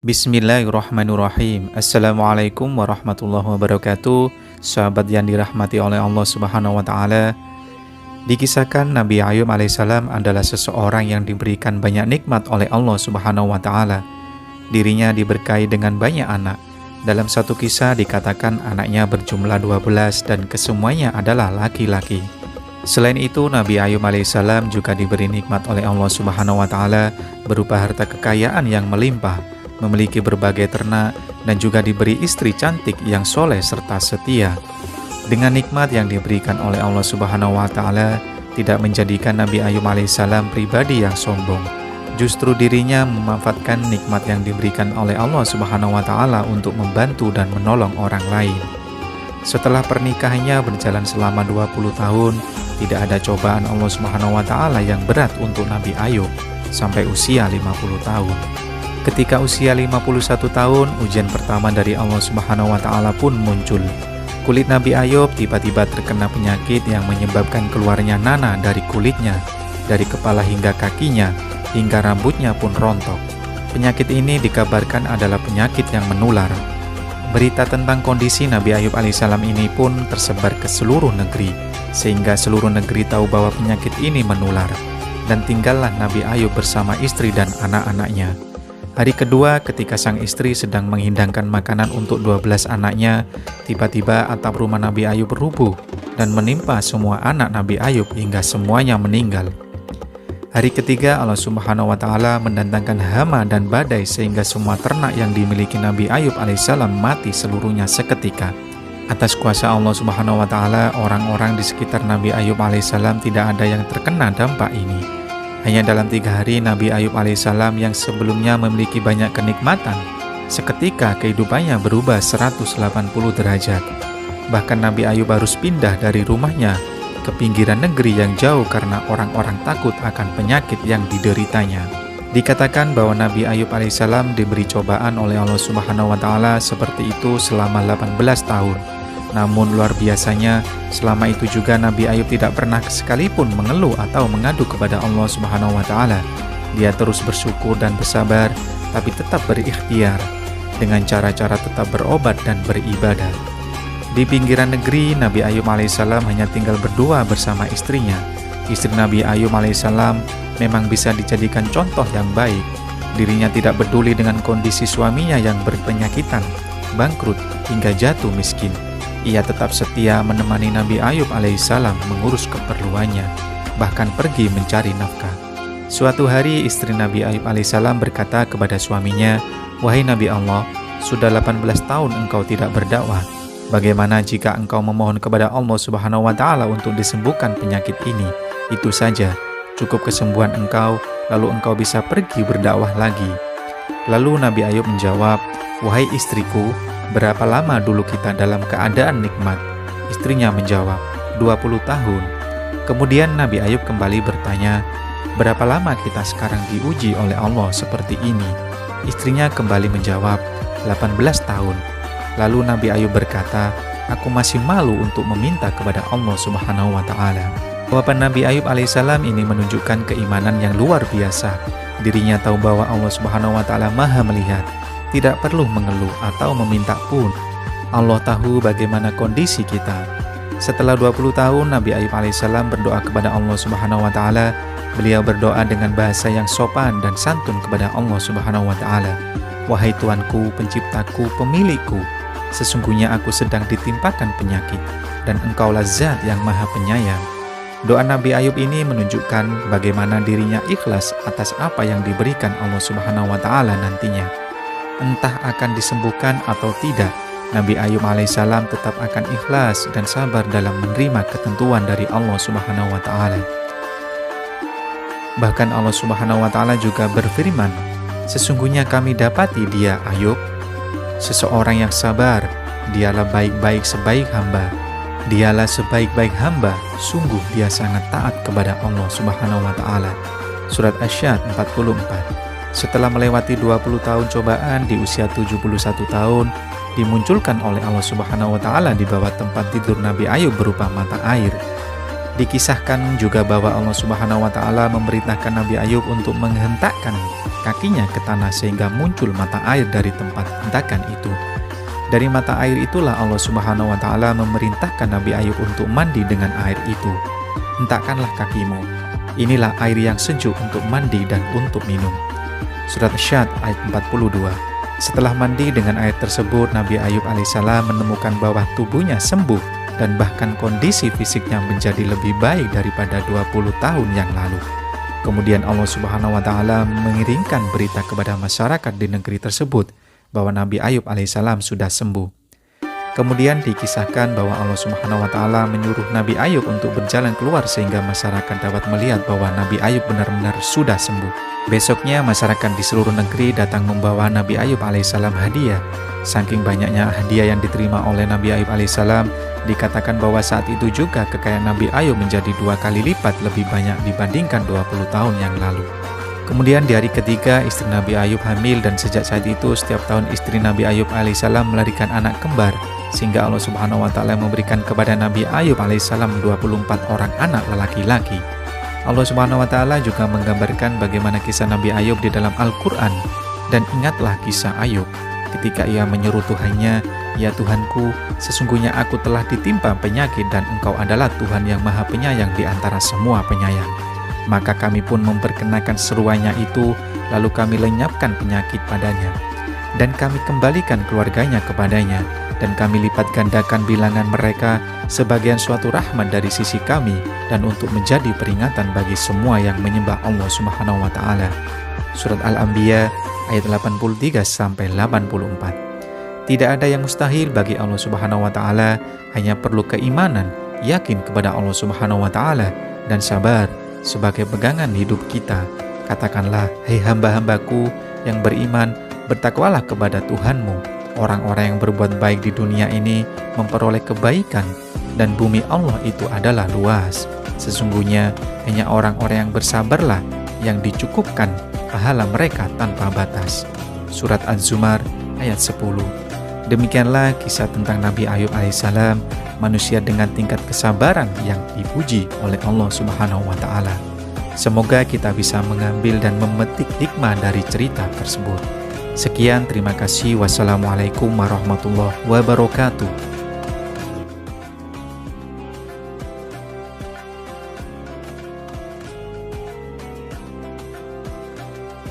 Bismillahirrahmanirrahim. Assalamualaikum warahmatullahi wabarakatuh. Sahabat yang dirahmati oleh Allah Subhanahu wa taala. Dikisahkan Nabi Ayub alaihissalam adalah seseorang yang diberikan banyak nikmat oleh Allah Subhanahu wa taala. Dirinya diberkahi dengan banyak anak. Dalam satu kisah dikatakan anaknya berjumlah 12 dan kesemuanya adalah laki-laki. Selain itu, Nabi Ayub alaihissalam juga diberi nikmat oleh Allah Subhanahu wa taala berupa harta kekayaan yang melimpah, memiliki berbagai ternak, dan juga diberi istri cantik yang soleh serta setia. Dengan nikmat yang diberikan oleh Allah Subhanahu wa taala, tidak menjadikan Nabi Ayub alaihissalam pribadi yang sombong. Justru dirinya memanfaatkan nikmat yang diberikan oleh Allah Subhanahu wa taala untuk membantu dan menolong orang lain. Setelah pernikahannya berjalan selama 20 tahun, tidak ada cobaan Allah Subhanahu wa taala yang berat untuk Nabi Ayub sampai usia 50 tahun. Ketika usia 51 tahun, ujian pertama dari Allah Subhanahu wa taala pun muncul. Kulit Nabi Ayub tiba-tiba terkena penyakit yang menyebabkan keluarnya nanah dari kulitnya, dari kepala hingga kakinya, hingga rambutnya pun rontok. Penyakit ini dikabarkan adalah penyakit yang menular. Berita tentang kondisi Nabi Ayub alaihissalam ini pun tersebar ke seluruh negeri, sehingga seluruh negeri tahu bahwa penyakit ini menular. Dan tinggallah Nabi Ayub bersama istri dan anak-anaknya. Hari kedua, ketika sang istri sedang menghidangkan makanan untuk 12 anaknya, tiba-tiba atap rumah Nabi Ayub rubuh dan menimpa semua anak Nabi Ayub hingga semuanya meninggal. Hari ketiga, Allah Subhanahu wa taala mendatangkan hama dan badai sehingga semua ternak yang dimiliki Nabi Ayub alaihissalam mati seluruhnya seketika. Atas kuasa Allah Subhanahu wa taala, orang-orang di sekitar Nabi Ayub alaihissalam tidak ada yang terkena dampak ini. Hanya dalam 3 hari Nabi Ayub alaihissalam yang sebelumnya memiliki banyak kenikmatan, seketika kehidupannya berubah 180 derajat. Bahkan Nabi Ayub harus pindah dari rumahnya ke pinggiran negeri yang jauh karena orang-orang takut akan penyakit yang dideritanya. Dikatakan bahwa Nabi Ayub alaihissalam diberi cobaan oleh Allah Subhanahu wa taala seperti itu selama 18 tahun. Namun luar biasanya, selama itu juga Nabi Ayub tidak pernah sekalipun mengeluh atau mengadu kepada Allah Subhanahu wa taala. Dia terus bersyukur dan bersabar, tapi tetap berikhtiar dengan cara-cara tetap berobat dan beribadah. Di pinggiran negeri, Nabi Ayub alaihissalam hanya tinggal berdua bersama istrinya. Istri Nabi Ayub alaihissalam memang bisa dijadikan contoh yang baik. Dirinya tidak peduli dengan kondisi suaminya yang berpenyakitan, bangkrut, hingga jatuh miskin. Ia tetap setia menemani Nabi Ayub alaihissalam mengurus keperluannya, bahkan pergi mencari nafkah. Suatu hari istri Nabi Ayub alaihissalam berkata kepada suaminya, "Wahai Nabi Allah, sudah 18 tahun engkau tidak berdakwah. Bagaimana jika engkau memohon kepada Allah Subhanahu wa taala untuk disembuhkan penyakit ini? Itu saja, cukup kesembuhan engkau, lalu engkau bisa pergi berdakwah lagi." Lalu Nabi Ayub menjawab, "Wahai istriku, berapa lama dulu kita dalam keadaan nikmat?" Istrinya menjawab, 20 tahun. Kemudian Nabi Ayub kembali bertanya, "Berapa lama kita sekarang diuji oleh Allah seperti ini?" Istrinya kembali menjawab, 18 tahun. Lalu Nabi Ayub berkata, "Aku masih malu untuk meminta kepada Allah Subhanahu wa taala." Jawaban Nabi Ayub alaihissalam ini menunjukkan keimanan yang luar biasa. Dirinya tahu bahwa Allah Subhanahu wa taala Maha melihat, tidak perlu mengeluh atau meminta pun. Allah tahu bagaimana kondisi kita. Setelah 20 tahun Nabi Ayub alaihissalam berdoa kepada Allah Subhanahu wa taala. Beliau berdoa dengan bahasa yang sopan dan santun kepada Allah Subhanahu wa taala. "Wahai Tuanku, penciptaku, pemilikku, sesungguhnya aku sedang ditimpakan penyakit, dan Engkaulah Zat yang Maha Penyayang." Doa Nabi Ayub ini menunjukkan bagaimana dirinya ikhlas atas apa yang diberikan Allah Subhanahu wa taala nantinya. Entah akan disembuhkan atau tidak, Nabi Ayub alaihissalam tetap akan ikhlas dan sabar dalam menerima ketentuan dari Allah Subhanahu wa taala. Bahkan Allah Subhanahu wa taala juga berfirman, "Sesungguhnya kami dapati dia Ayub, seseorang yang sabar, dialah baik-baik sebaik hamba. Dialah sebaik-baik hamba, sungguh dia sangat taat kepada Allah Subhanahu wa taala." Surat Asy-Syad 44. Setelah melewati 20 tahun cobaan, di usia 71 tahun, dimunculkan oleh Allah Subhanahu wa taala di bawah tempat tidur Nabi Ayub berupa mata air. Dikisahkan juga bahwa Allah Subhanahu wa taala memerintahkan Nabi Ayub untuk menghentakkan kakinya ke tanah sehingga muncul mata air dari tempat hentakan itu. Dari mata air itulah Allah Subhanahu wa taala memerintahkan Nabi Ayub untuk mandi dengan air itu. Hentakkanlah kakimu. Inilah air yang sejuk untuk mandi dan untuk minum. Surat Syad ayat 42. Setelah mandi dengan air tersebut, Nabi Ayub alaihissalam menemukan bahwa tubuhnya sembuh dan bahkan kondisi fisiknya menjadi lebih baik daripada 20 tahun yang lalu. Kemudian Allah Subhanahu wa taala mengirimkan berita kepada masyarakat di negeri tersebut bahwa Nabi Ayub alaihissalam sudah sembuh. Kemudian dikisahkan bahwa Allah Subhanahu wa taala menyuruh Nabi Ayub untuk berjalan keluar sehingga masyarakat dapat melihat bahwa Nabi Ayub benar-benar sudah sembuh. Besoknya masyarakat di seluruh negeri datang membawa Nabi Ayub alaihissalam hadiah. Saking banyaknya hadiah yang diterima oleh Nabi Ayub alaihissalam, dikatakan bahwa saat itu juga kekayaan Nabi Ayub menjadi 2 kali lipat lebih banyak dibandingkan 20 tahun yang lalu. Kemudian di hari ketiga istri Nabi Ayub hamil dan sejak saat itu setiap tahun istri Nabi Ayub alaihissalam melahirkan anak kembar sehingga Allah Subhanahu wa taala memberikan kepada Nabi Ayub alaihissalam 24 orang anak lelaki-laki. Allah Subhanahu wa taala juga menggambarkan bagaimana kisah Nabi Ayub di dalam Al-Qur'an. Dan ingatlah kisah Ayub ketika ia menyeru Tuhannya, "Ya Tuhanku, sesungguhnya aku telah ditimpa penyakit dan Engkau adalah Tuhan yang Maha Penyayang di antara semua penyayang." Maka kami pun memperkenakan seruannya itu, lalu kami lenyapkan penyakit padanya. Dan kami kembalikan keluarganya kepadanya, dan kami lipat gandakan bilangan mereka sebagian suatu rahmat dari sisi kami dan untuk menjadi peringatan bagi semua yang menyembah Allah Subhanahu wa taala. Surat Al-Anbiya ayat 83-84. Tidak ada yang mustahil bagi Allah Subhanahu wa taala, hanya perlu keimanan, yakin kepada Allah Subhanahu wa taala dan sabar sebagai pegangan hidup kita. Katakanlah, "Hai hamba-hambaku yang beriman, bertakwalah kepada Tuhanmu." Orang-orang yang berbuat baik di dunia ini memperoleh kebaikan dan bumi Allah itu adalah luas. Sesungguhnya hanya orang-orang yang bersabarlah yang dicukupkan pahala mereka tanpa batas. Surat Az-Zumar ayat 10. Demikianlah kisah tentang Nabi Ayub alaihissalam, manusia dengan tingkat kesabaran yang dipuji oleh Allah Subhanahu wa taala. Semoga kita bisa mengambil dan memetik hikmah dari cerita tersebut. Sekian, terima kasih. Wassalamualaikum warahmatullahi wabarakatuh.